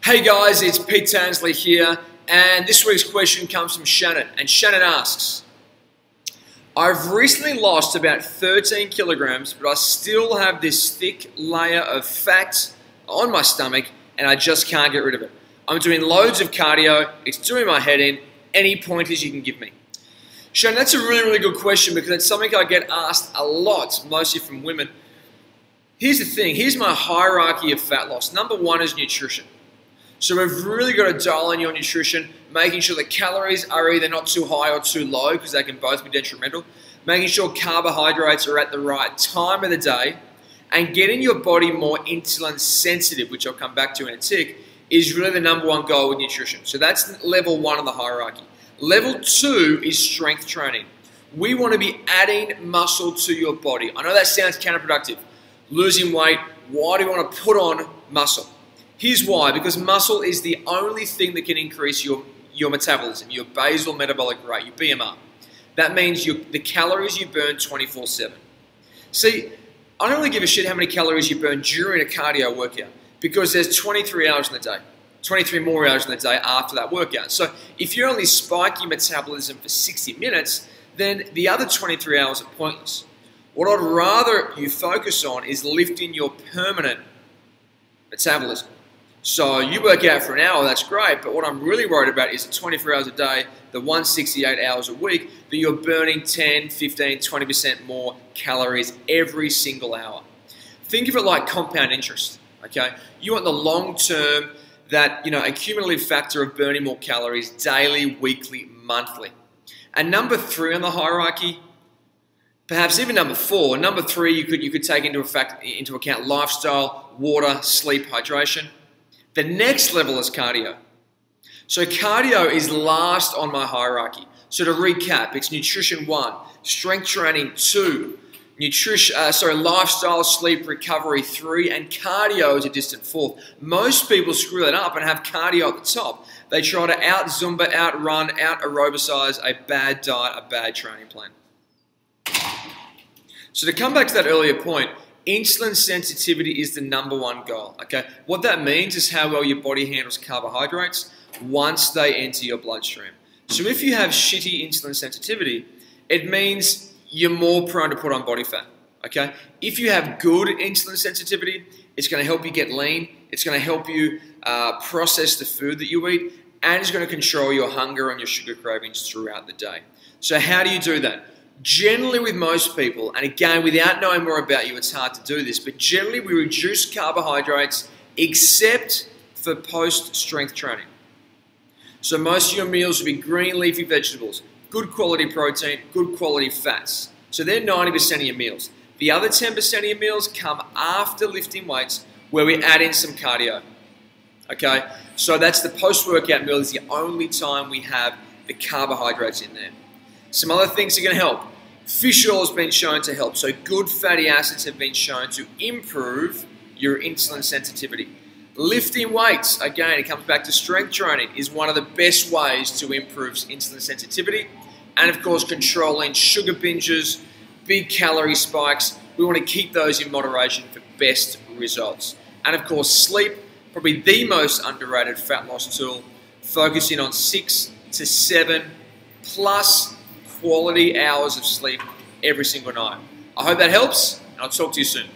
Hey guys, it's Pete Tansley here, and this week's question comes from Shannon, and Shannon asks, I've recently lost about 13 kilograms, but I still have this thick layer of fat on my stomach, and I just can't get rid of it. I'm doing loads of cardio, it's doing my head in. Any pointers you can give me? Shannon, that's a really good question because it's something I get asked a lot, mostly from women. Here's the thing, here's my hierarchy of fat loss. Number one is nutrition. So we've really got to dial in your nutrition, making sure the calories are either not too high or too low because they can both be detrimental, making sure carbohydrates are at the right time of the day, and getting your body more insulin sensitive, which I'll come back to in a tick, is really the number one goal with nutrition. So that's level one of the hierarchy. Level two is strength training. We want to be adding muscle to your body. I know that sounds counterproductive. Losing weight, why do you want to put on muscle? Here's why, because muscle is the only thing that can increase your metabolism, your basal metabolic rate, your BMR. That means the calories you burn 24/7. See, I don't really give a shit how many calories you burn during a cardio workout because there's 23 hours in the day, 23 more hours in the day after that workout. So if you only spike your metabolism for 60 minutes, then the other 23 hours are pointless. What I'd rather you focus on is lifting your permanent metabolism. So you work out for an hour, that's great, but what I'm really worried about is the 24 hours a day, the 168 hours a week, that you're burning 10, 15, 20% more calories every single hour. Think of it like compound interest, okay? You want the long term, that, a cumulative factor of burning more calories daily, weekly, monthly. And number three on the hierarchy, perhaps even number four. Number three, you could take into account lifestyle, water, sleep, hydration. The next level is cardio. So cardio is last on my hierarchy. So to recap, it's nutrition 1, strength training 2, lifestyle, sleep, recovery 3, and cardio is a distant 4th. Most people screw that up and have cardio at the top. They try to out-Zumba, out-run, out-aerobicize a bad diet, a bad training plan. So to come back to that earlier point, insulin sensitivity is the number one goal, okay? What that means is how well your body handles carbohydrates once they enter your bloodstream. So if you have shitty insulin sensitivity, it means you're more prone to put on body fat, okay? If you have good insulin sensitivity, it's going to help you get lean, it's going to help you process the food that you eat, and it's going to control your hunger and your sugar cravings throughout the day. So how do you do that? Generally with most people, and again, without knowing more about you, it's hard to do this, but generally we reduce carbohydrates except for post-strength training. So most of your meals will be green leafy vegetables, good quality protein, good quality fats. So they're 90% of your meals. The other 10% of your meals come after lifting weights where we add in some cardio. Okay, so that's the post-workout meal is the only time we have the carbohydrates in there. Some other things are going to help. Fish oil has been shown to help. So good fatty acids have been shown to improve your insulin sensitivity. Lifting weights, again, it comes back to strength training, is one of the best ways to improve insulin sensitivity. And of course, controlling sugar binges, big calorie spikes. We want to keep those in moderation for best results. And of course, sleep, probably the most underrated fat loss tool, focusing on 6 to 7 plus quality hours of sleep every single night. I hope that helps, and I'll talk to you soon.